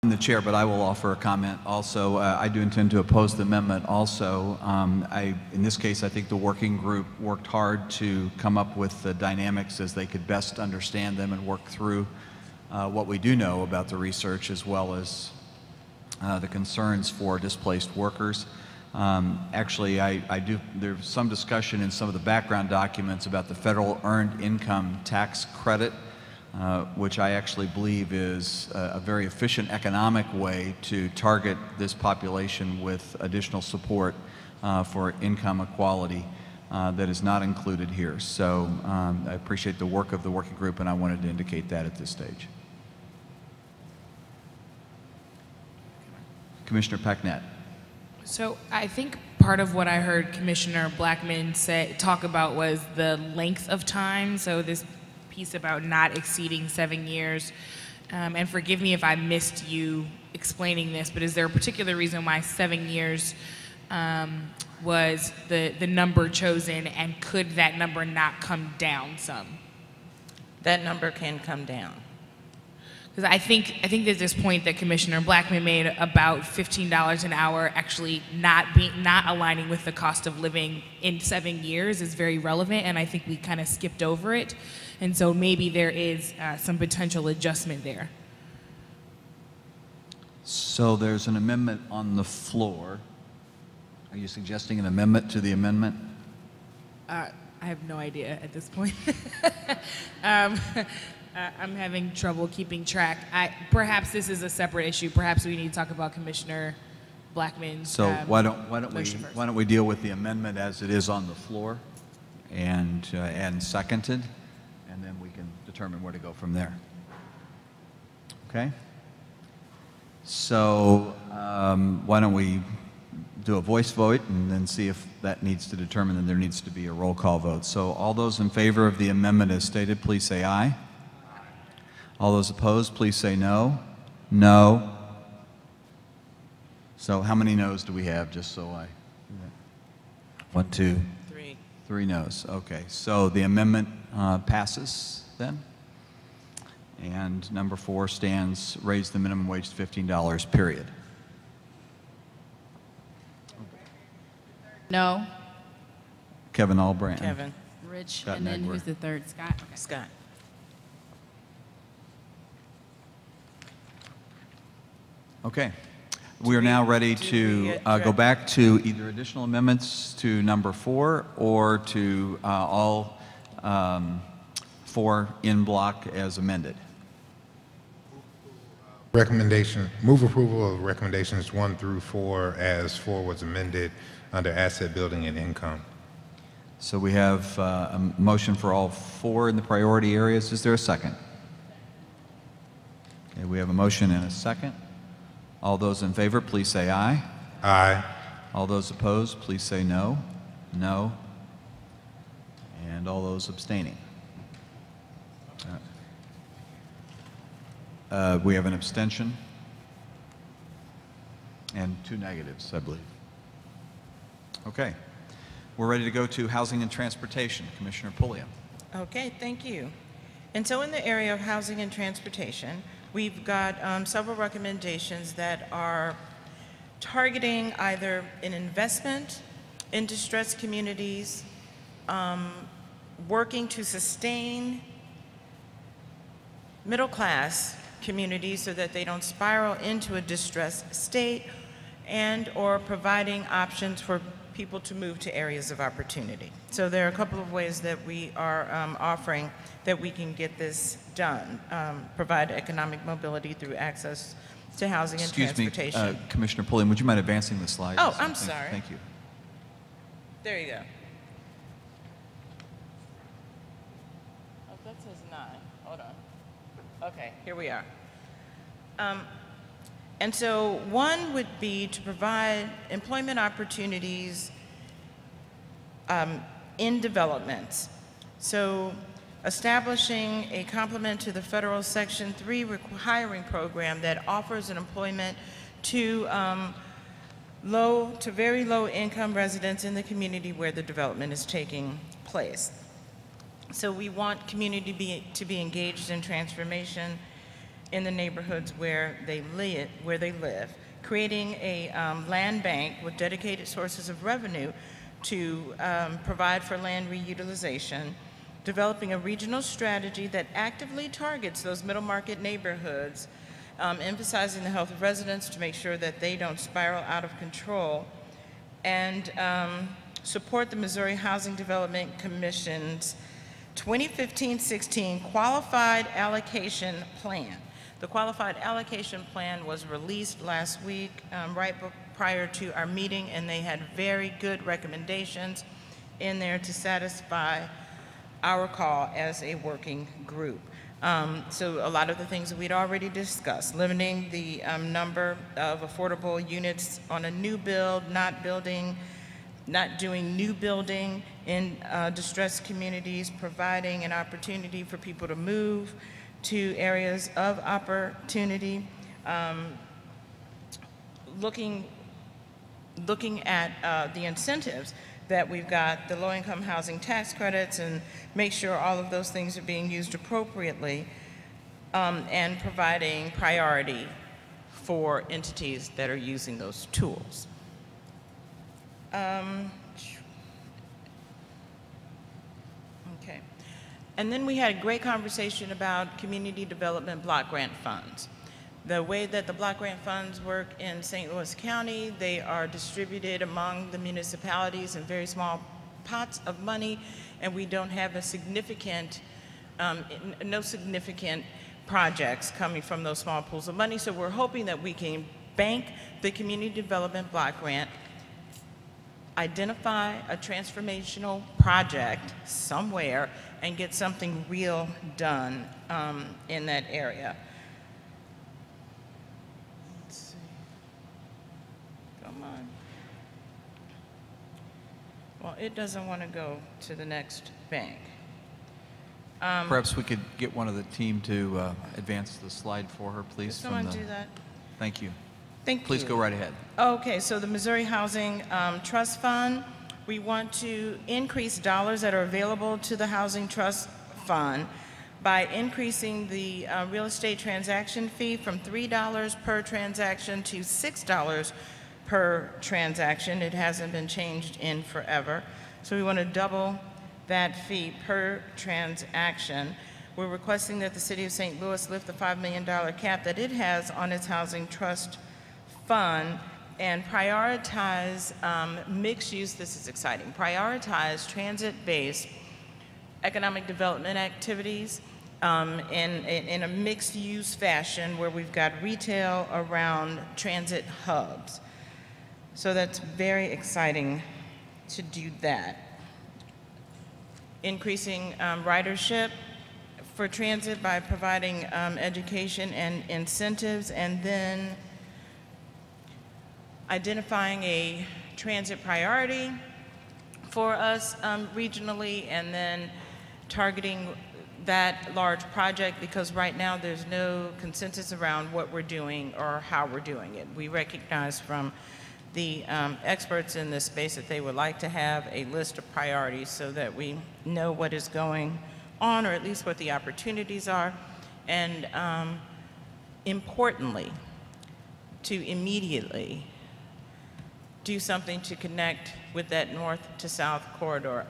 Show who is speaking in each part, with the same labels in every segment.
Speaker 1: I'm the chair, but I will offer a comment also. I do intend to oppose the amendment also. In this case, I think the working group worked hard to come up with the dynamics as they could best understand them and work through what we do know about the research, as well as the concerns for displaced workers. Actually, there's some discussion in some of the background documents about the federal earned income tax credit, which I actually believe is a very efficient economic way to target this population with additional support for income equality that is not included here. So I appreciate the work of the working group, and I wanted to indicate that at this stage. Commissioner Packnett.
Speaker 2: So I think part of what I heard Commissioner Blackman talk about was the length of time. So this piece about not exceeding 7 years. And forgive me if I missed you explaining this, but is there a particular reason why 7 years was the number chosen, and could that number not come down some?
Speaker 3: That number can come down.
Speaker 2: Because I think there's this point that Commissioner Blackman made about $15 an hour actually not aligning with the cost of living in 7 years is very relevant, and I think we kind of skipped over it. And so maybe there is some potential adjustment there.
Speaker 1: So there's an amendment on the floor. Are you suggesting an amendment to the amendment?
Speaker 2: I have no idea at this point. I'm having trouble keeping track. Perhaps this is a separate issue. Perhaps we need to talk about Commissioner Blackman's.
Speaker 1: So why don't we deal with the amendment as it is on the floor and seconded, and then we can determine where to go from there. Okay. So why don't we do a voice vote and then see if that needs to determine that there needs to be a roll call vote. So all those in favor of the amendment as stated, please say aye. All those opposed, please say no. No. So how many no's do we have, just so I... 1, 2,
Speaker 3: 3.
Speaker 1: 3 no's. Okay, so the amendment passes then. And number 4 stands, raise the minimum wage to $15, period.
Speaker 4: No.
Speaker 1: Kevin Albrandt.
Speaker 3: Kevin.
Speaker 4: Rich,
Speaker 1: Scott
Speaker 4: and then
Speaker 1: Negler.
Speaker 4: who's the third? Scott? Okay.
Speaker 3: Scott.
Speaker 1: Okay. We are now ready to go back to either additional amendments to number 4 or to all 4 in block as amended.
Speaker 5: Move approval of recommendations 1 through 4 as 4 was amended under asset building and income.
Speaker 1: So we have a motion for all 4 in the priority areas. Is there a second? Okay, we have a motion and a second. All those in favor, please say aye.
Speaker 5: Aye.
Speaker 1: All those opposed, please say no. No. And all those abstaining. We have an abstention and 2 negatives, I believe. Okay. We're ready to go to housing and transportation. Commissioner Pulliam.
Speaker 3: Okay, thank you. And so in the area of housing and transportation, we've got several recommendations that are targeting either an investment in distressed communities, working to sustain middle-class communities so that they don't spiral into a distressed state, and or providing options for people to move to areas of opportunity. So there are a couple of ways that we are offering that we can get this done. Provide economic mobility through access to housing and transportation.
Speaker 1: Excuse me, Commissioner Pulliam, would you mind advancing the slide?
Speaker 3: Oh, I'm sorry.
Speaker 1: Thank you.
Speaker 3: There you go. Oh, that says 9. Hold on. Okay, here we are. And so one would be to provide employment opportunities in development. So establishing a complement to the federal Section 3 hiring program that offers an employment to low to very low income residents in the community where the development is taking place. So we want community to be engaged in transformation in the neighborhoods where they live, creating a land bank with dedicated sources of revenue to provide for land reutilization, developing a regional strategy that actively targets those middle market neighborhoods, emphasizing the health of residents to make sure that they don't spiral out of control, and support the Missouri Housing Development Commission's 2015-16 Qualified Allocation Plan. The Qualified Allocation Plan was released last week, prior to our meeting, and they had very good recommendations in there to satisfy our call as a working group. So a lot of the things that we'd already discussed, limiting the number of affordable units on a new build, not doing new building in distressed communities, providing an opportunity for people to move to areas of opportunity, looking at the incentives that we've got, the low-income housing tax credits, and make sure all of those things are being used appropriately, and providing priority for entities that are using those tools. Okay. And then we had a great conversation about community development block grant funds. The way that the block grant funds work in St. Louis County, they are distributed among the municipalities in very small pots of money, and we don't have a significant, no significant projects coming from those small pools of money. So we're hoping that we can bank the community development block grant, identify a transformational project somewhere, and get something real done in that area. Let's see. Come on. Well, it doesn't want to go to the next bank.
Speaker 1: Perhaps we could get one of the team to advance the slide for her, please.
Speaker 3: Could someone do that?
Speaker 1: Thank you.
Speaker 3: Thank you.
Speaker 1: Please go right ahead.
Speaker 3: Okay, so the Missouri Housing Trust Fund, we want to increase dollars that are available to the Housing Trust Fund by increasing the real estate transaction fee from $3 per transaction to $6 per transaction. It hasn't been changed in forever. So we want to double that fee per transaction. We're requesting that the City of St. Louis lift the $5 million cap that it has on its Housing Trust Fund and prioritize mixed use, this is exciting, prioritize transit-based economic development activities in a mixed use fashion where we've got retail around transit hubs. So that's very exciting to do that. Increasing ridership for transit by providing education and incentives, and then identifying a transit priority for us regionally, and then targeting that large project, because right now there's no consensus around what we're doing or how we're doing it. We recognize from the experts in this space that they would like to have a list of priorities so that we know what is going on, or at least what the opportunities are, and importantly, to immediately do something to connect with that north to south corridor,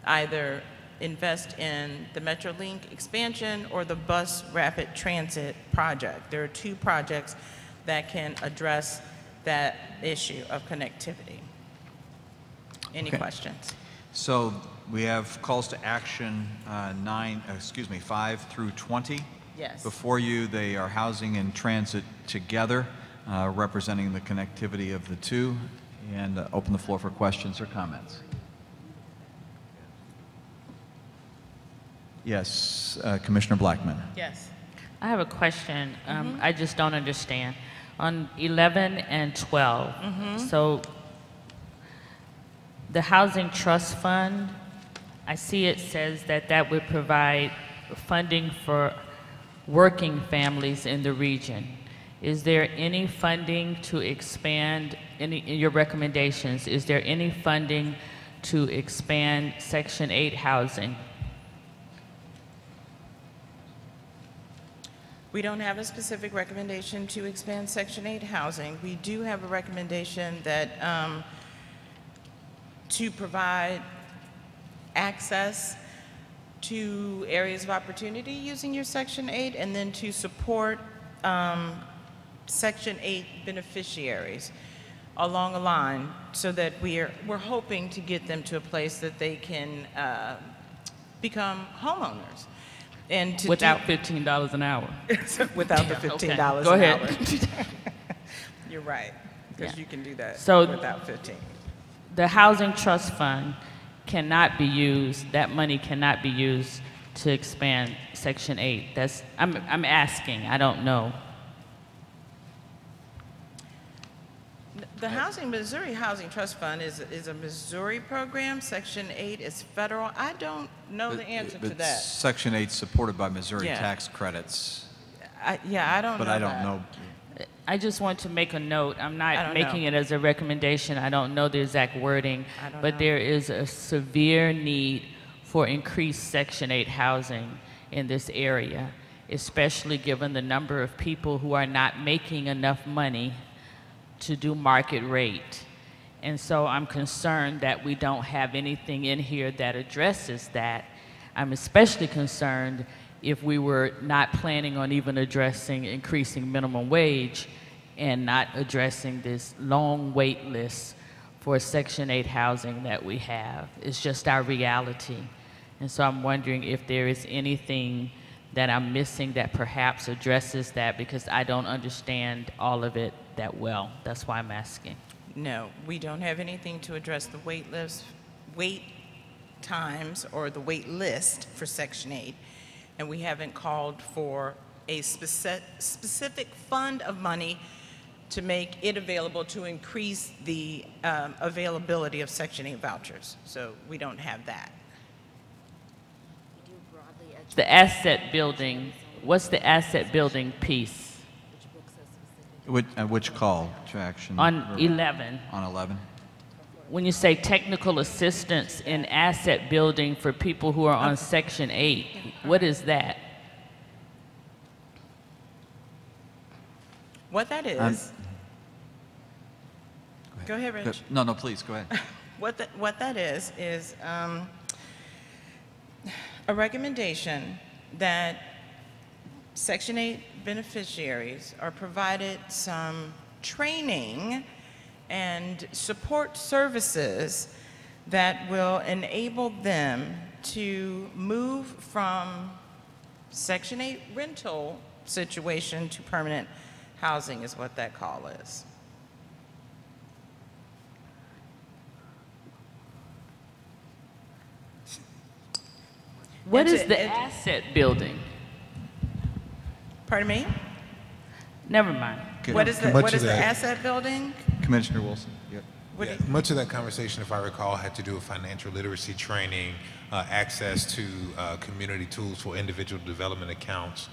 Speaker 3: either invest in the MetroLink expansion or the bus rapid transit project. There are two projects that can address that issue of connectivity. Any questions?
Speaker 1: So we have calls to action 5 through 20.
Speaker 3: Yes.
Speaker 1: Before you, they are housing and transit together, representing the connectivity of the two, and open the floor for questions or comments. Yes, Commissioner Blackman.
Speaker 3: Yes.
Speaker 4: I have a question. I just don't understand. On 11 and 12, so the Housing Trust Fund, I see it says that that would provide funding for working families in the region. Is there any funding to expand, in your recommendations, is there any funding to expand Section 8 housing?
Speaker 3: We don't have a specific recommendation to expand Section 8 housing. We do have a recommendation that to provide access to areas of opportunity using your Section 8, and then to support Section 8 beneficiaries along a line so that we're hoping to get them to a place that they can become homeowners. And to
Speaker 4: Without $15 an hour.
Speaker 3: without the $15
Speaker 4: Okay.
Speaker 3: an
Speaker 4: Go
Speaker 3: hour.
Speaker 4: ahead.
Speaker 3: You're right, because
Speaker 4: Yeah.
Speaker 3: you can do that
Speaker 4: So-
Speaker 3: without 15.
Speaker 4: The Housing Trust Fund cannot be used, that money cannot be used to expand Section 8. I'm asking, I don't know.
Speaker 3: The Missouri Housing Trust Fund is a Missouri program. Section 8 is federal. I don't know the answer to
Speaker 1: But
Speaker 3: that.
Speaker 1: Section 8 supported by Missouri
Speaker 3: Yeah.
Speaker 1: tax credits,
Speaker 3: I don't know
Speaker 1: but I don't
Speaker 3: that.
Speaker 1: know.
Speaker 4: I just want to make a note. I'm
Speaker 3: I
Speaker 4: not
Speaker 3: don't
Speaker 4: making
Speaker 3: know.
Speaker 4: it as a recommendation. I don't know the exact wording,
Speaker 3: I don't
Speaker 4: but
Speaker 3: know.
Speaker 4: there is a severe need for increased Section 8 housing in this area, especially given the number of people who are not making enough money to do market rate. And so I'm concerned that we don't have anything in here that addresses that. I'm especially concerned if we were not planning on even addressing increasing minimum wage and not addressing this long wait list for Section 8 housing that we have. It's just our reality. And so I'm wondering if there is anything that I'm missing that perhaps addresses that, because I don't understand all of it that well. That's why I'm asking.
Speaker 3: No, we don't have anything to address the wait times or the wait list for Section 8, and we haven't called for a specific fund of money to make it available to increase the availability of Section 8 vouchers. So we don't have that.
Speaker 4: The asset building, what's the asset building piece?
Speaker 1: Which call to action?
Speaker 4: On 11,
Speaker 1: On 11?
Speaker 4: when you say technical assistance in asset building for people who are on Section 8, what is that?
Speaker 3: What that is, go ahead, Rich.
Speaker 1: No, please, go ahead.
Speaker 3: What that is a recommendation that Section 8 beneficiaries are provided some training and support services that will enable them to move from Section 8 rental situation to permanent housing is what that call is.
Speaker 4: What
Speaker 3: And
Speaker 4: is
Speaker 3: to-
Speaker 4: the
Speaker 3: and-
Speaker 4: asset building?
Speaker 3: Pardon me?
Speaker 4: Never mind.
Speaker 1: Okay.
Speaker 3: What is the,
Speaker 5: Much
Speaker 3: what
Speaker 5: of
Speaker 3: is the
Speaker 5: that-
Speaker 3: asset building?
Speaker 1: Commissioner Wilson? Yep.
Speaker 3: What do
Speaker 5: Yeah,
Speaker 3: you-
Speaker 5: much of that conversation, if I recall, had to do with financial literacy training, access to community tools for individual development accounts,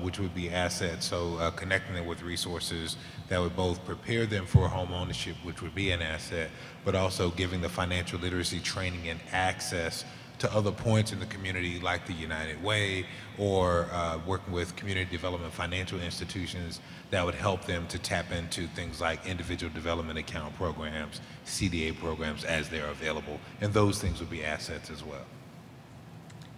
Speaker 5: which would be assets. So connecting them with resources that would both prepare them for home ownership, which would be an asset, but also giving the financial literacy training and access to other points in the community like the United Way, or working with community development financial institutions that would help them to tap into things like individual development account programs, CDA programs as they're available, and those things would be assets as well.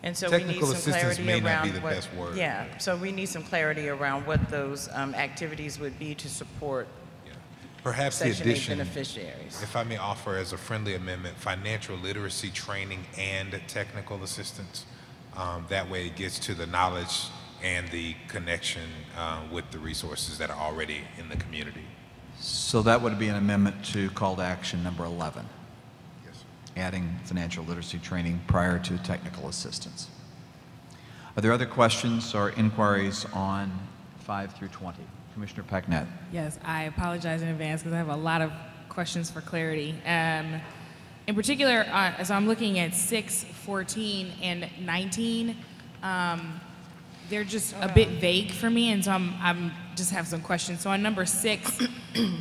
Speaker 3: And so we need
Speaker 5: Technical
Speaker 3: some
Speaker 5: assistance
Speaker 3: clarity
Speaker 5: may not
Speaker 3: around
Speaker 5: be the
Speaker 3: what,
Speaker 5: best word.
Speaker 3: yeah, so we need some clarity around what those activities would be to support
Speaker 5: Yeah. Perhaps the
Speaker 3: Section 8
Speaker 5: addition,
Speaker 3: beneficiaries.
Speaker 5: if I may offer as a friendly amendment, financial literacy training and technical assistance. That way it gets to the knowledge and the connection with the resources that are already in the community.
Speaker 1: So that would be an amendment to call to action number 11,
Speaker 5: Yes, sir.
Speaker 1: adding financial literacy training prior to technical assistance. Are there other questions or inquiries on 5 through 20? Commissioner Packnett.
Speaker 2: Yes, I apologize in advance because I have a lot of questions for clarity. In particular, so I'm looking at 6, 14, and 19. They're just a bit vague for me, and so I'm just have some questions. So on number 6,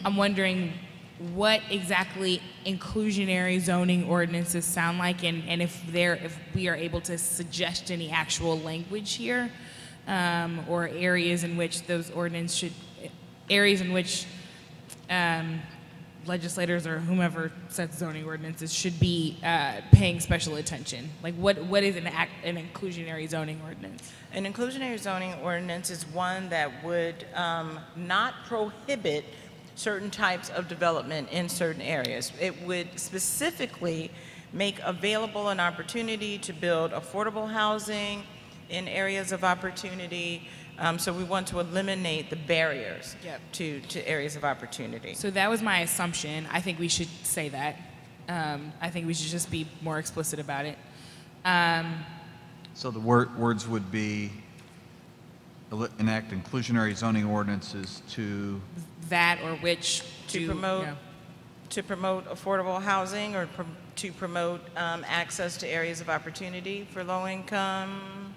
Speaker 2: I'm wondering what exactly inclusionary zoning ordinances sound like, and if we are able to suggest any actual language here. or areas in which those ordinance should, areas in which legislators or whomever sets zoning ordinances should be paying special attention? Like what is an inclusionary zoning ordinance?
Speaker 3: An inclusionary zoning ordinance is one that would not prohibit certain types of development in certain areas. It would specifically make available an opportunity to build affordable housing in areas of opportunity. So we want to eliminate the barriers to areas of opportunity.
Speaker 2: So that was my assumption. I think we should say that. I think we should just be more explicit about it.
Speaker 1: So the words would be enact inclusionary zoning ordinances to
Speaker 2: that or which
Speaker 3: to promote affordable housing or to promote access to areas of opportunity for low income.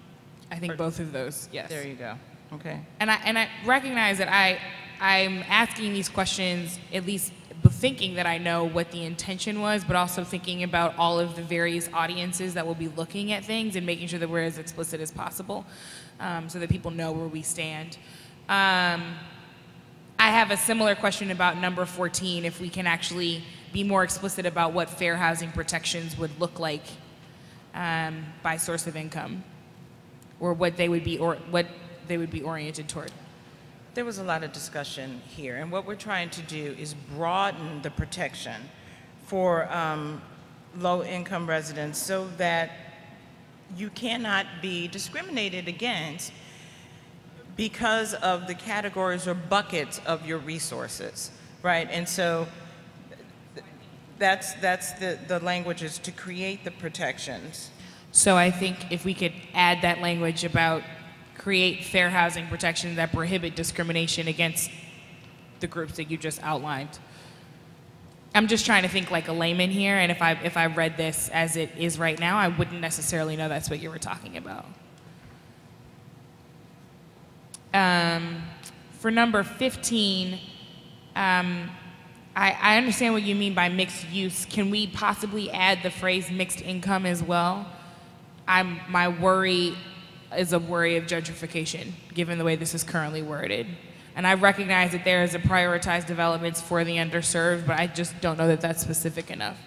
Speaker 2: I think both of those, yes.
Speaker 3: There you go. Okay.
Speaker 2: And I recognize that I'm asking these questions at least thinking that I know what the intention was, but also thinking about all of the various audiences that will be looking at things and making sure that we're as explicit as possible so that people know where we stand. I have a similar question about number 14, if we can actually be more explicit about what fair housing protections would look like by source of income, or what they would be oriented toward.
Speaker 3: There was a lot of discussion here, and what we're trying to do is broaden the protection for low-income residents so that you cannot be discriminated against because of the categories or buckets of your resources, right? And so that's the language, is to create the protections.
Speaker 2: So I think if we could add that language about create fair housing protections that prohibit discrimination against the groups that you just outlined. I'm just trying to think like a layman here, and if I read this as it is right now, I wouldn't necessarily know that's what you were talking about. For number 15, I understand what you mean by mixed use. Can we possibly add the phrase mixed income as well? My worry is a worry of gentrification, given the way this is currently worded. And I recognize that there is a prioritized developments for the underserved, but I just don't know that that's specific enough.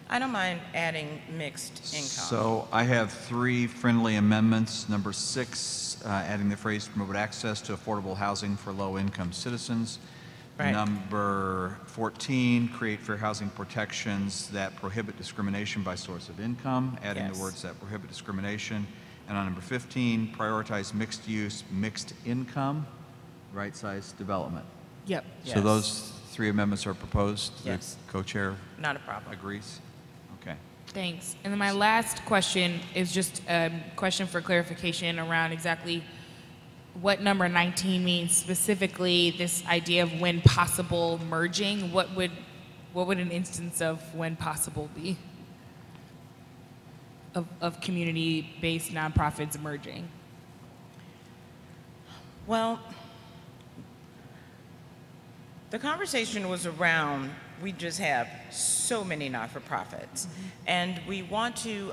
Speaker 3: I don't mind adding mixed income.
Speaker 1: So I have 3 friendly amendments. Number 6, adding the phrase promote access to affordable housing for low-income citizens.
Speaker 3: Right.
Speaker 1: Number 14, create fair housing protections that prohibit discrimination by source of income, adding the words that prohibit discrimination. And on number 15, prioritize mixed use, mixed income, right-sized development.
Speaker 2: Yep.
Speaker 1: So those 3 amendments are proposed?
Speaker 3: Yes.
Speaker 1: The co-chair
Speaker 3: Not a problem.
Speaker 1: agrees? Okay.
Speaker 2: Thanks. And then my last question is just a question for clarification around exactly what number 19 means, specifically this idea of when possible merging. What would an instance of when possible be? Of community-based nonprofits merging?
Speaker 3: Well, the conversation was around, we just have so many not-for-profits. And we want to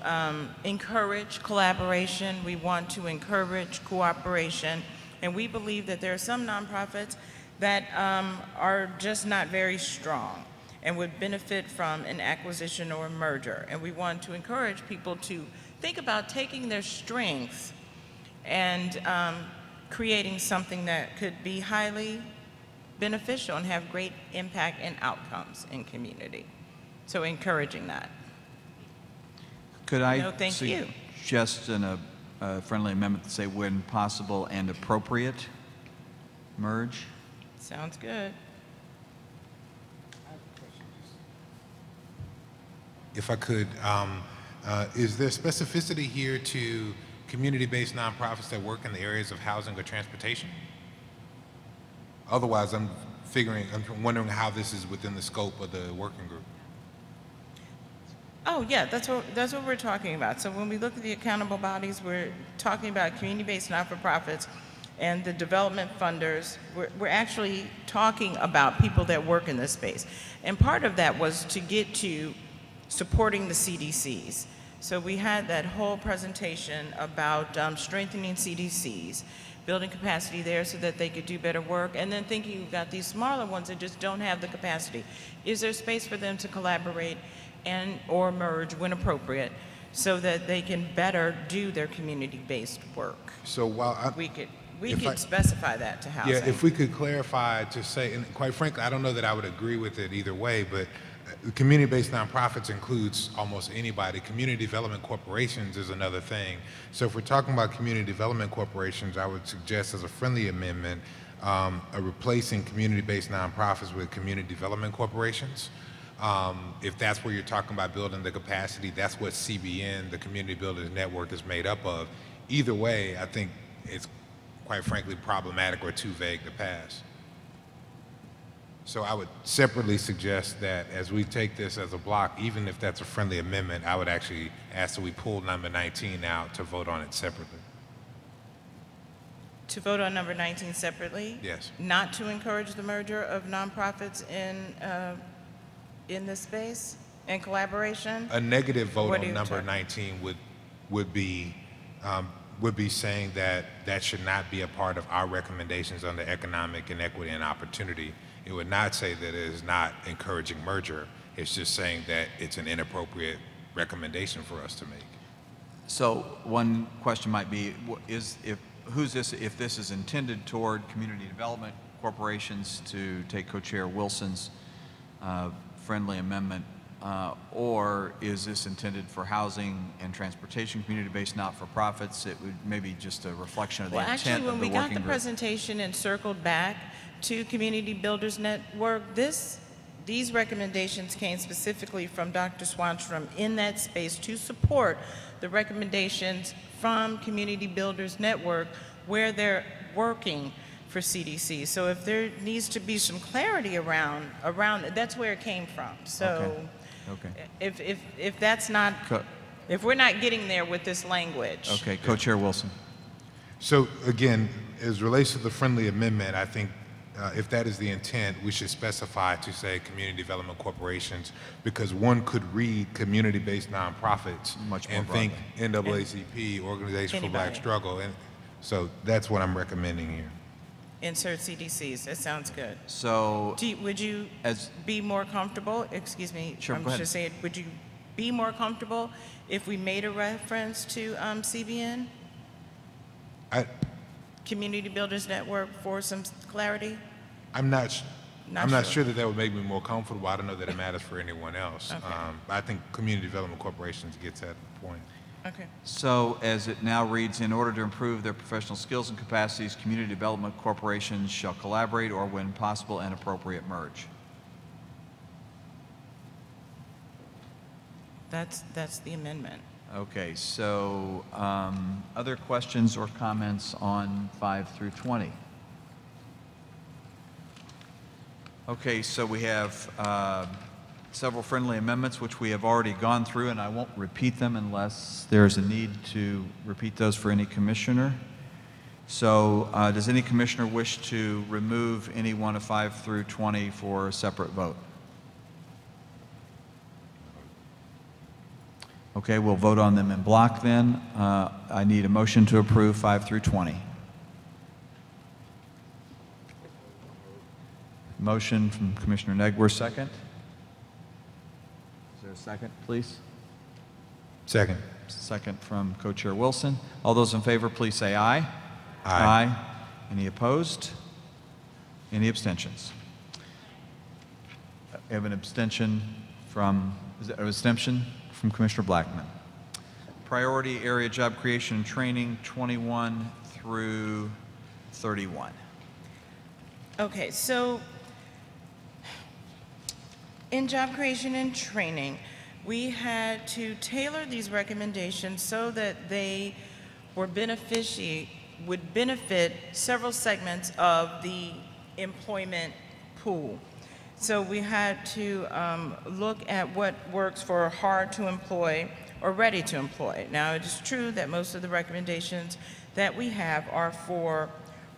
Speaker 3: encourage collaboration, we want to encourage cooperation, and we believe that there are some nonprofits that are just not very strong and would benefit from an acquisition or a merger. And we want to encourage people to think about taking their strengths and creating something that could be highly beneficial and have great impact and outcomes in community. So encouraging that.
Speaker 1: Could I
Speaker 3: No, thank you.
Speaker 1: suggest a friendly amendment to say when possible and appropriate merge?
Speaker 3: Sounds good.
Speaker 5: If I could, is there specificity here to community-based nonprofits that work in the areas of housing or transportation? Otherwise, I'm wondering how this is within the scope of the working group.
Speaker 3: Oh yeah, that's what we're talking about. So when we look at the accountable bodies, we're talking about community-based not-for-profits and the development funders. We're actually talking about people that work in this space. And part of that was to get to supporting the CDCs, So we had that whole presentation about strengthening CDCs, building capacity there so that they could do better work, and then thinking you've got these smaller ones that just don't have the capacity. Is there space for them to collaborate and or merge when appropriate so that they can better do their community-based work?
Speaker 5: So while
Speaker 3: We could
Speaker 5: I-
Speaker 3: specify that to housing.
Speaker 5: Yeah, if we could clarify to say, and quite frankly, I don't know that I would agree with it either way, but community-based nonprofits includes almost anybody. Community development corporations is another thing. So if we're talking about community development corporations, I would suggest as a friendly amendment, replacing community-based nonprofits with community development corporations. If that's where you're talking about building the capacity, that's what CBN, the Community Builders Network, is made up of. Either way, I think it's quite frankly problematic or too vague to pass. So I would separately suggest that as we take this as a block, even if that's a friendly amendment, I would actually ask that we pull number 19 out to vote on it separately.
Speaker 3: To vote on number 19 separately?
Speaker 5: Yes.
Speaker 3: Not to encourage the merger of nonprofits in this space and collaboration?
Speaker 5: A negative vote
Speaker 3: What are
Speaker 5: on
Speaker 3: you
Speaker 5: number
Speaker 3: talking-
Speaker 5: 19 would be saying that that should not be a part of our recommendations under economic and equity and opportunity. It would not say that it is not encouraging merger. It's just saying that it's an inappropriate recommendation for us to make.
Speaker 1: So one question might be, if this is intended toward community development corporations, to take co-chair Wilson's friendly amendment, or is this intended for housing and transportation community-based not-for-profits? It would maybe just a reflection of the
Speaker 3: Well,
Speaker 1: intent
Speaker 3: actually,
Speaker 1: of the
Speaker 3: when we
Speaker 1: working
Speaker 3: got the
Speaker 1: group.
Speaker 3: presentation and circled back to Community Builders Network, these recommendations came specifically from Dr. Swanstrom in that space to support the recommendations from Community Builders Network where they're working for CDC. So if there needs to be some clarity around that's where it came from. So
Speaker 1: Okay.
Speaker 3: if that's not,
Speaker 1: Co-
Speaker 3: if we're not getting there with this language.
Speaker 1: Okay, co-chair Wilson.
Speaker 5: So again, as relates to the friendly amendment, I think if that is the intent, we should specify to say community development corporations, because one could read community-based nonprofits
Speaker 1: Much more
Speaker 5: and think
Speaker 1: broadly.
Speaker 5: NAACP, Organization for
Speaker 3: Anybody.
Speaker 5: Black Struggle, and so that's what I'm recommending here.
Speaker 3: Insert CDCs, that sounds good.
Speaker 1: So,
Speaker 3: Would you be more comfortable, excuse me,
Speaker 1: Sure,
Speaker 3: I'm
Speaker 1: go ahead.
Speaker 3: just saying, would you be more comfortable if we made a reference to CBN? Community Builders Network, for some clarity?
Speaker 5: I'm not
Speaker 3: Not
Speaker 5: sure that would make me more comfortable. I don't know that it matters for anyone else.
Speaker 3: Okay.
Speaker 5: I think community development corporations gets at the point.
Speaker 3: Okay.
Speaker 1: so as it now reads, in order to improve their professional skills and capacities, community development corporations shall collaborate or, when possible and appropriate, merge.
Speaker 3: That's the amendment.
Speaker 1: Okay, so other questions or comments on 5 through 20? Okay, so we have several friendly amendments which we have already gone through, and I won't repeat them unless there's a need to repeat those for any commissioner. So does any commissioner wish to remove any one of 5 through 20 for a separate vote? Okay, we'll vote on them in block then. I need a motion to approve 5 through 20. Motion from Commissioner Negwer, second. Is there a second, please?
Speaker 5: Second.
Speaker 1: Second from Co-Chair Wilson. All those in favor, please say aye.
Speaker 5: Aye.
Speaker 1: Any opposed? Any abstentions? We have an abstention from, is that an abstention from Commissioner Blackman. Priority area job creation and training, 21 through 31.
Speaker 3: Okay, so in job creation and training, we had to tailor these recommendations so that they would benefit several segments of the employment pool. So we had to look at what works for hard to employ or ready to employ. Now, it is true that most of the recommendations that we have are for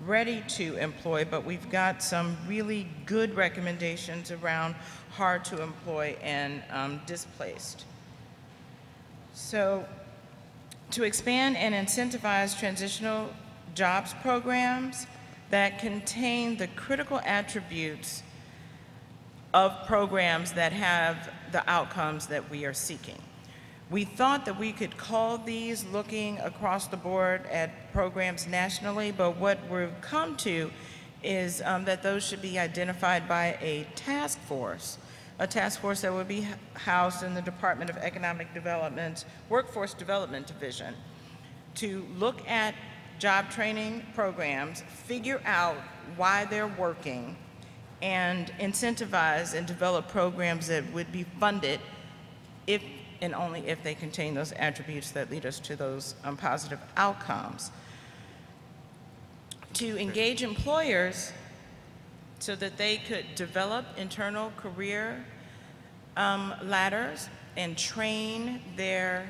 Speaker 3: ready to employ, but we've got some really good recommendations around hard to employ and displaced. So, to expand and incentivize transitional jobs programs that contain the critical attributes of programs that have the outcomes that we are seeking. We thought that we could call these looking across the board at programs nationally, but what we've come to is that those should be identified by a task force that would be housed in the Department of Economic Development's Workforce Development Division, to look at job training programs, figure out why they're working, and incentivize and develop programs that would be funded if and only if they contain those attributes that lead us to those positive outcomes. To engage employers so that they could develop internal career ladders and train their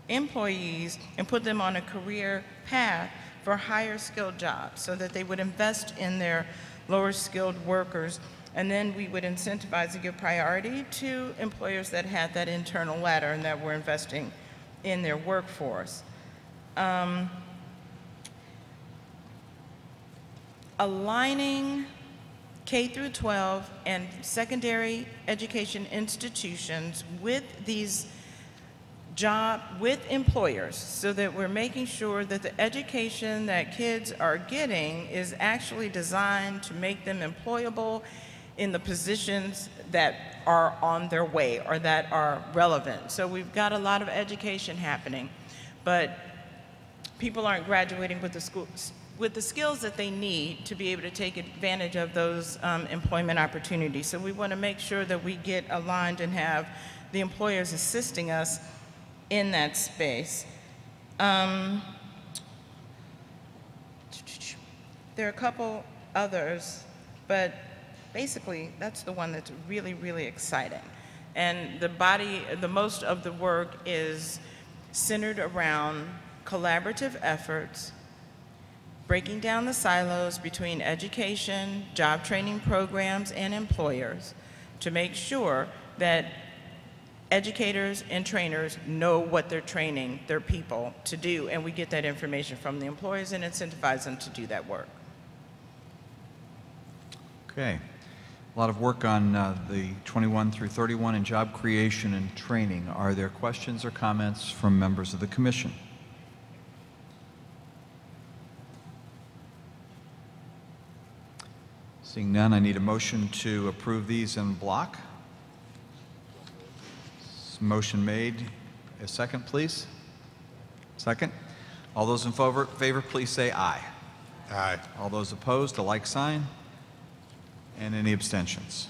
Speaker 3: employees and put them on a career path for higher skilled jobs so that they would invest in their lower skilled workers, and then we would incentivize and give priority to employers that had that internal ladder and that were investing in their workforce. Aligning K through 12 and secondary education institutions with these with employers, so that we're making sure that the education that kids are getting is actually designed to make them employable in the positions that are on their way or that are relevant. So we've got a lot of education happening, but people aren't graduating with the skills that they need to be able to take advantage of those employment opportunities. So we want to make sure that we get aligned and have the employers assisting us in that space. There are a couple others, but basically that's the one that's really, really exciting. And the most of the work is centered around collaborative efforts, breaking down the silos between education, job training programs, and employers to make sure that educators and trainers know what they're training their people to do, and we get that information from the employers and incentivize them to do that work.
Speaker 1: Okay. A lot of work on the 21 through 31 in job creation and training. Are there questions or comments from members of the commission? Seeing none, I need a motion to approve these in block. Motion made. A second, please. Second. All those in favor, please say aye.
Speaker 5: Aye.
Speaker 1: All those opposed, a like sign. And any abstentions?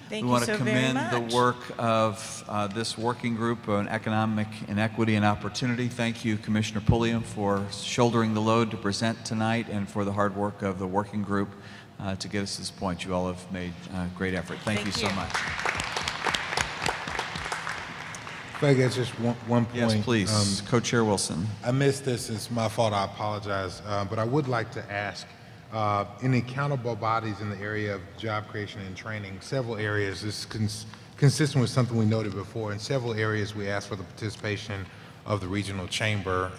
Speaker 3: Thank
Speaker 1: we
Speaker 3: you
Speaker 1: want
Speaker 3: so
Speaker 1: to
Speaker 3: very
Speaker 1: commend
Speaker 3: much.
Speaker 1: the work of this working group on economic inequity and opportunity. Thank you, Commissioner Pulliam, for shouldering the load to present tonight and for the hard work of the working group to get us to this point. You all have made great effort. Thank you so much.
Speaker 5: If I get just one point.
Speaker 1: Yes, please. Co-Chair Wilson.
Speaker 5: I missed this. It's my fault. I apologize. But I would like to ask, in accountable bodies in the area of job creation and training, several areas, this is consistent with something we noted before. In several areas, we asked for the participation of the regional chamber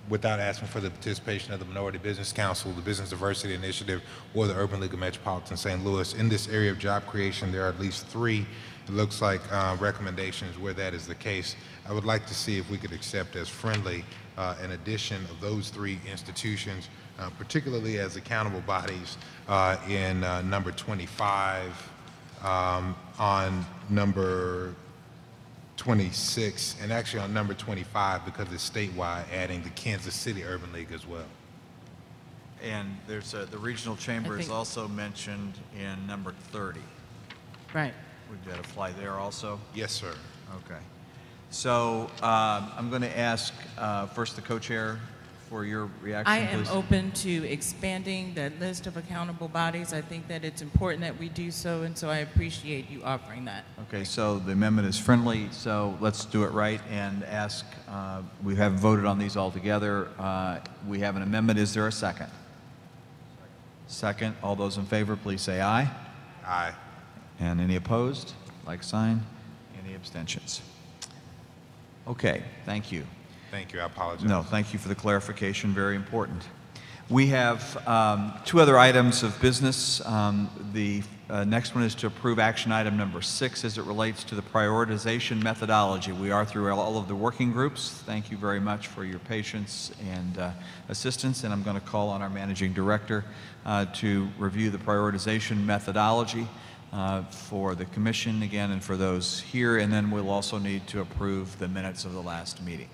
Speaker 5: without asking for the participation of the Minority Business Council, the Business Diversity Initiative, or the Urban League of Metropolitan St. Louis. In this area of job creation, there are at least 3, it looks like, recommendations where that is the case. I would like to see if we could accept as friendly an addition of those 3 institutions, particularly as accountable bodies in number 25, on number 26, and actually on number 25 because it's statewide, adding the Kansas City Urban League as well.
Speaker 1: And there's the regional chamber is also mentioned in number 30.
Speaker 3: Right.
Speaker 1: Would that apply there also?
Speaker 5: Yes, sir.
Speaker 1: Okay. So I'm going to ask first the co-chair for your reaction,
Speaker 6: I am
Speaker 1: please.
Speaker 6: open to expanding that list of accountable bodies. I think that it's important that we do so, and so I appreciate you offering that.
Speaker 1: Okay, so the amendment is friendly, so let's do it right and ask, we haven't voted on these all together. We have an amendment. Is there a second? Second. All those in favor, please say aye.
Speaker 5: Aye.
Speaker 1: And any opposed? Like sign. Any abstentions? Okay, thank you.
Speaker 5: Thank you. I apologize.
Speaker 1: No, thank you for the clarification. Very important. We have two other items of business. The next one is to approve action item number 6 as it relates to the prioritization methodology. We are through all of the working groups. Thank you very much for your patience and assistance, and I'm going to call on our managing director to review the prioritization methodology for the commission again and for those here, and then we'll also need to approve the minutes of the last meeting.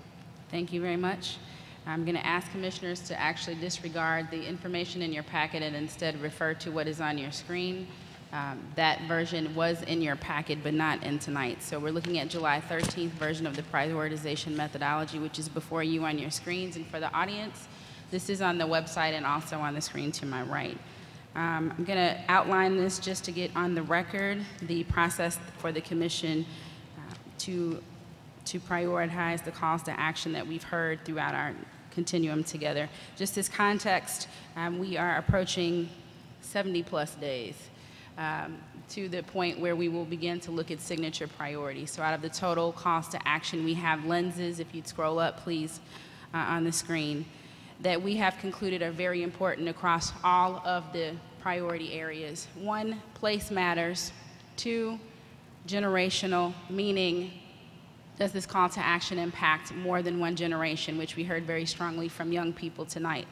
Speaker 7: Thank you very much. I'm going to ask commissioners to actually disregard the information in your packet and instead refer to what is on your screen. That version was in your packet, but not in tonight. So we're looking at July 13th version of the prioritization methodology, which is before you on your screens. And for the audience, this is on the website and also on the screen to my right. I'm going to outline this just to get on the record the process for the commission to prioritize the calls to action that we've heard throughout our continuum together. Just as context, we are approaching 70-plus days to the point where we will begin to look at signature priorities. So out of the total calls to action, we have lenses, if you'd scroll up, please, on the screen, that we have concluded are very important across all of the priority areas. 1, place matters. 2, generational, meaning does this call to action impact more than one generation, which we heard very strongly from young people tonight.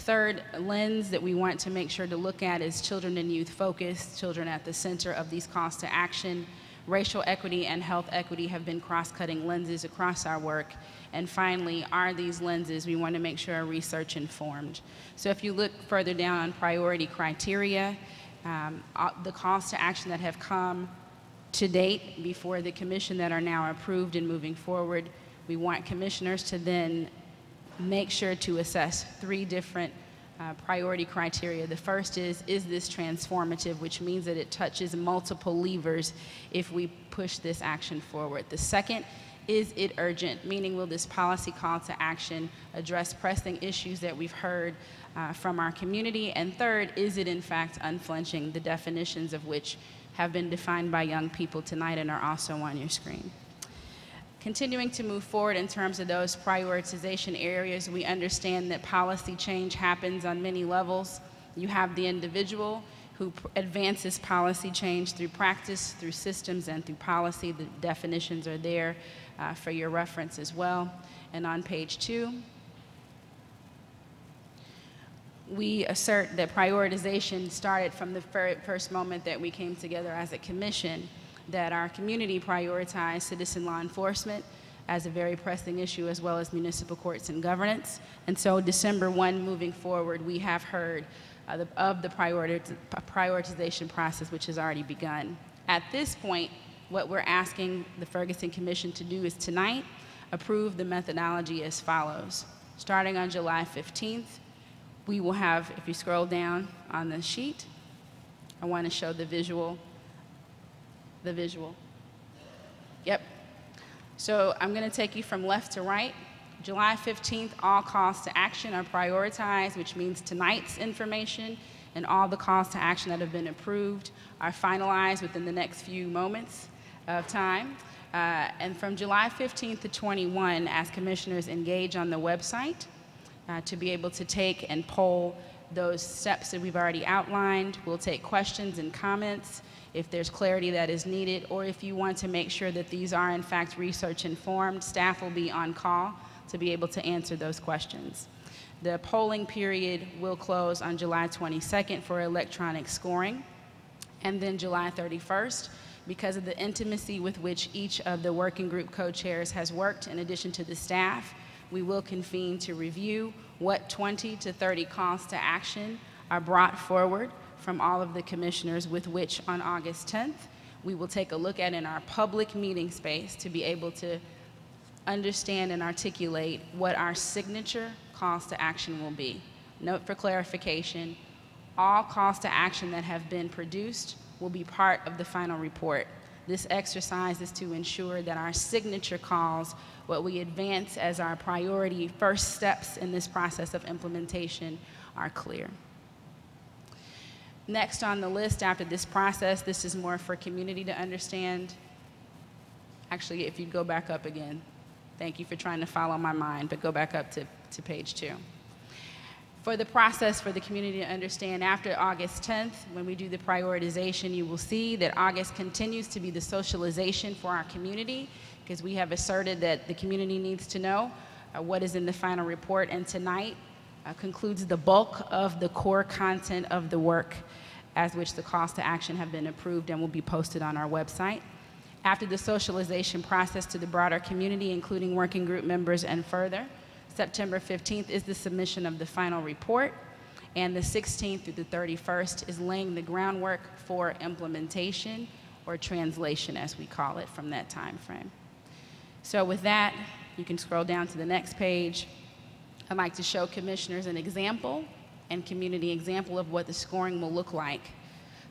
Speaker 7: 3rd, lens that we want to make sure to look at is children and youth focused, children at the center of these calls to action. Racial equity and health equity have been cross-cutting lenses across our work. And finally, are these lenses we want to make sure are research informed. So if you look further down on priority criteria, the calls to action that have come to date before the commission that are now approved and moving forward, we want commissioners to then make sure to assess 3 different priority criteria. The first is this transformative, which means that it touches multiple levers if we push this action forward. The second, is it urgent, meaning will this policy call to action address pressing issues that we've heard from our community? And third, is it in fact unflinching, the definitions of which have been defined by young people tonight and are also on your screen. Continuing to move forward in terms of those prioritization areas, we understand that policy change happens on many levels. You have the individual who advances policy change through practice, through systems, and through policy. The definitions are there for your reference as well. And on page 2, we assert that prioritization started from the first moment that we came together as a commission, that our community prioritized citizen law enforcement as a very pressing issue, as well as municipal courts and governance. And so December 1 moving forward, we have heard of the prioritization process, which has already begun. At this point, what we're asking the Ferguson Commission to do is tonight approve the methodology as follows. Starting on July 15th, we will have, if you scroll down on the sheet, I want to show the visual. Yep. So I'm going to take you from left to right. July 15th, all calls to action are prioritized, which means tonight's information and all the calls to action that have been approved are finalized within the next few moments of time. And from July 15th to 21, as commissioners engage on the website to be able to take and poll those steps that we've already outlined, we'll take questions and comments if there's clarity that is needed, or if you want to make sure that these are in fact research informed, staff will be on call to be able to answer those questions. The polling period will close on July 22nd for electronic scoring, and then July 31st, because of the intimacy with which each of the working group co-chairs has worked, in addition to the staff, we will convene to review what 20 to 30 calls to action are brought forward from all of the commissioners, with which on August 10th, we will take a look at in our public meeting space to be able to understand and articulate what our signature calls to action will be. Note for clarification, all calls to action that have been produced will be part of the final report. This exercise is to ensure that our signature calls, what we advance as our priority first steps in this process of implementation, are clear. Next on the list after this process, this is more for community to understand. Actually, if you go back up again, thank you for trying to follow my mind, but go back up to page 2. For the process for the community to understand, after August 10th, when we do the prioritization, you will see that August continues to be the socialization for our community, because we have asserted that the community needs to know what is in the final report, and tonight concludes the bulk of the core content of the work as which the calls to action have been approved and will be posted on our website. After the socialization process to the broader community, including working group members and further, September 15th is the submission of the final report, and the 16th through the 31st is laying the groundwork for implementation, or translation as we call it, from that time frame. So with that, you can scroll down to the next page. I'd like to show commissioners an example and community example of what the scoring will look like.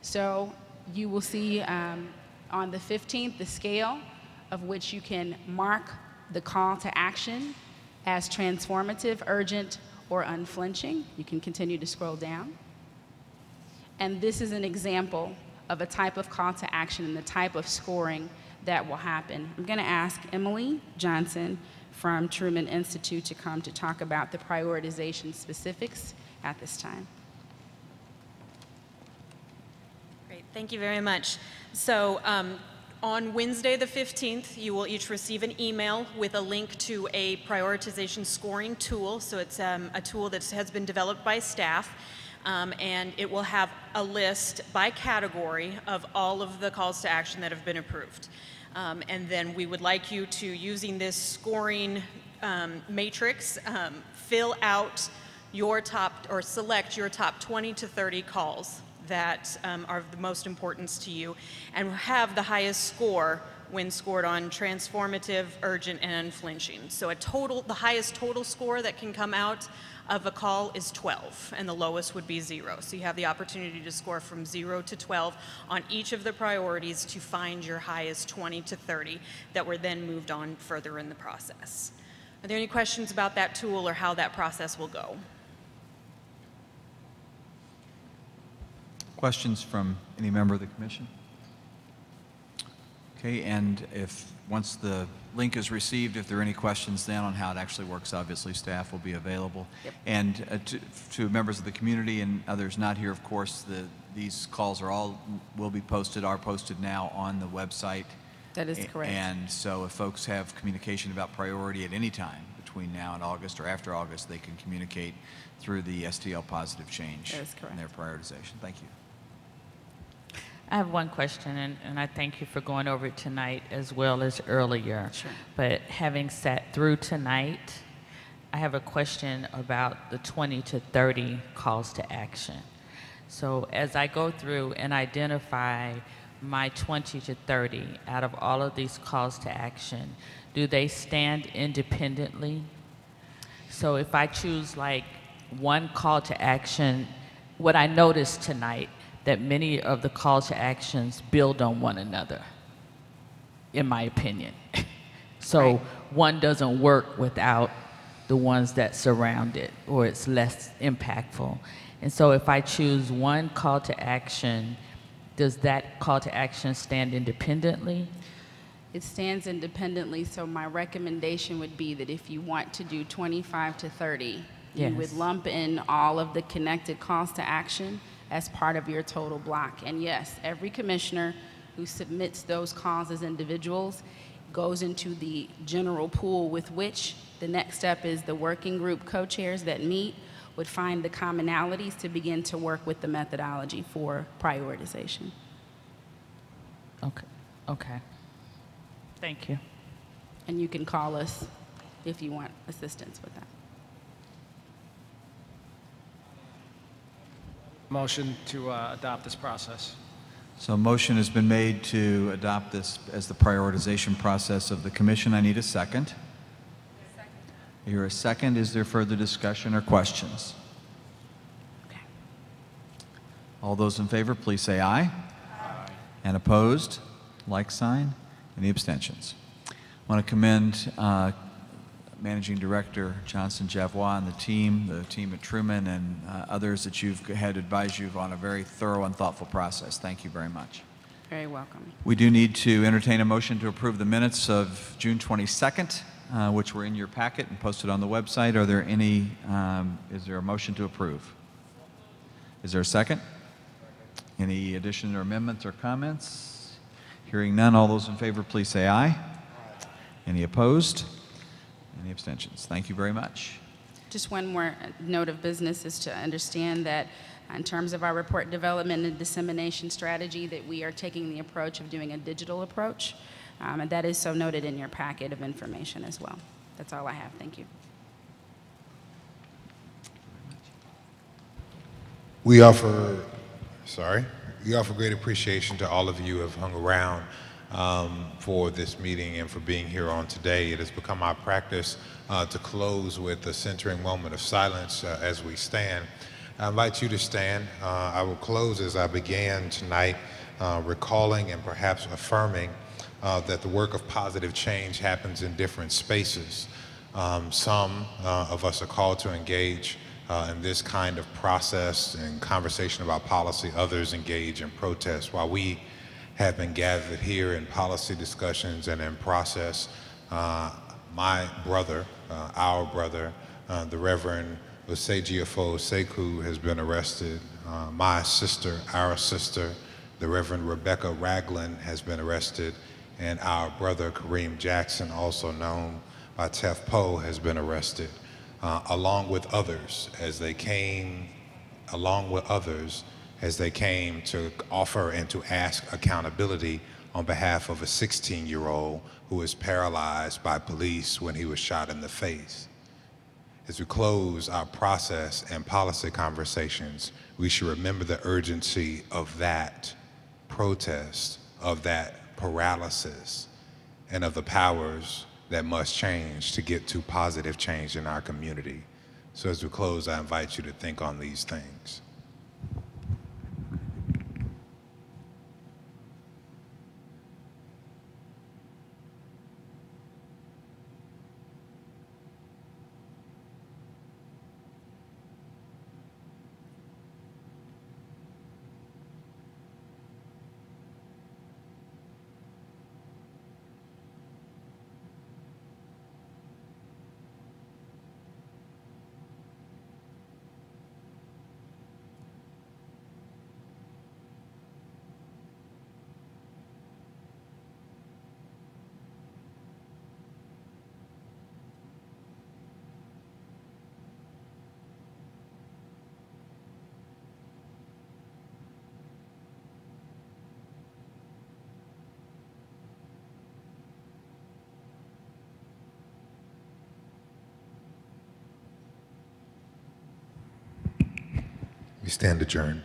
Speaker 7: So you will see on the 15th the scale of which you can mark the call to action as transformative, urgent, or unflinching. You can continue to scroll down. And this is an example of a type of call to action and the type of scoring that will happen. I'm going to ask Emily Johnson from Truman Institute to come to talk about the prioritization specifics at this time.
Speaker 8: Great, thank you very much. So on Wednesday the 15th, you will each receive an email with a link to a prioritization scoring tool. So it's a tool that has been developed by staff, and it will have a list by category of all of the calls to action that have been approved. And then we would like you to, using this scoring matrix, fill out your top, or select your top 20 to 30 calls that are of the most importance to you, and have the highest score when scored on transformative, urgent, and unflinching. So the highest total score that can come out of a call is 12, and the lowest would be 0. So you have the opportunity to score from 0 to 12 on each of the priorities to find your highest 20 to 30 that were then moved on further in the process. Are there any questions about that tool or how that process will go?
Speaker 1: Questions from any member of the commission? Okay, and once the link is received, if there are any questions then on how it actually works, obviously staff will be available.
Speaker 7: Yep.
Speaker 1: And to members of the community and others not here, of course, these calls are posted now on the website.
Speaker 7: That is correct.
Speaker 1: And so if folks have communication about priority at any time between now and August or after August, they can communicate through the STL positive change.
Speaker 7: That is correct.
Speaker 1: In their prioritization. Thank you.
Speaker 4: I have one question, and I thank you for going over it tonight as well as earlier.
Speaker 7: Sure.
Speaker 4: But having sat through tonight, I have a question about the 20 to 30 calls to action. So as I go through and identify my 20 to 30 out of all of these calls to action, do they stand independently? So if I choose like one call to action, what I noticed tonight, that many of the calls to actions build on one another, in my opinion. So
Speaker 7: Right.
Speaker 4: one doesn't work without the ones that surround it, or it's less impactful. And so if I choose one call to action, does that call to action stand independently?
Speaker 7: It stands independently, so my recommendation would be that if you want to do 25 to 30,
Speaker 4: Yes.
Speaker 7: you would lump in all of the connected calls to action as part of your total block. And yes, every commissioner who submits those calls as individuals goes into the general pool, with which the next step is the working group co-chairs that meet would find the commonalities to begin to work with the methodology for prioritization.
Speaker 4: Okay. Thank you.
Speaker 7: And you can call us if you want assistance with that.
Speaker 9: Motion to adopt this process.
Speaker 1: So a motion has been made to adopt this as the prioritization process of the commission. I need a second. Here a second. Is there further discussion or questions?
Speaker 7: Okay.
Speaker 1: All those in favor, please say aye. Aye. And opposed? Like sign. Any abstentions? I want to commend Managing Director Johnson Javois and the team at Truman, and others that you've had advised you on a very thorough and thoughtful process. Thank you very much.
Speaker 7: I Very welcome.
Speaker 1: We do need to entertain a motion to approve the minutes of June 22nd, which were in your packet and posted on the website. Are there any, is there a motion to approve? Is there a second? Any additions or amendments or comments? Hearing none, all those in favor, please say aye. Any opposed? Any abstentions? Thank you very much.
Speaker 7: Just one more note of business is to understand that in terms of our report development and dissemination strategy, that we are taking the approach of doing a digital approach, and that is so noted in your packet of information as well. That's all I have. Thank you.
Speaker 5: We offer great appreciation to all of you who have hung around for this meeting and for being here on today. It has become our practice to close with a centering moment of silence as we stand. I invite you to stand. I will close as I began tonight, recalling and perhaps affirming that the work of positive change happens in different spaces. Some of us are called to engage in this kind of process and conversation about policy. Others engage in protest. While we have been gathered here in policy discussions and in process, my brother, our brother, the Reverend Osejiafo Sekou has been arrested. My sister, our sister, the Reverend Rebecca Ragland has been arrested, and our brother Kareem Jackson, also known by Tef Poe, has been arrested, along with others as they came to offer and to ask accountability on behalf of a 16-year-old who was paralyzed by police when he was shot in the face. As we close our process and policy conversations, we should remember the urgency of that protest, of that paralysis, and of the powers that must change to get to positive change in our community. So as we close, I invite you to think on these things. We stand adjourned.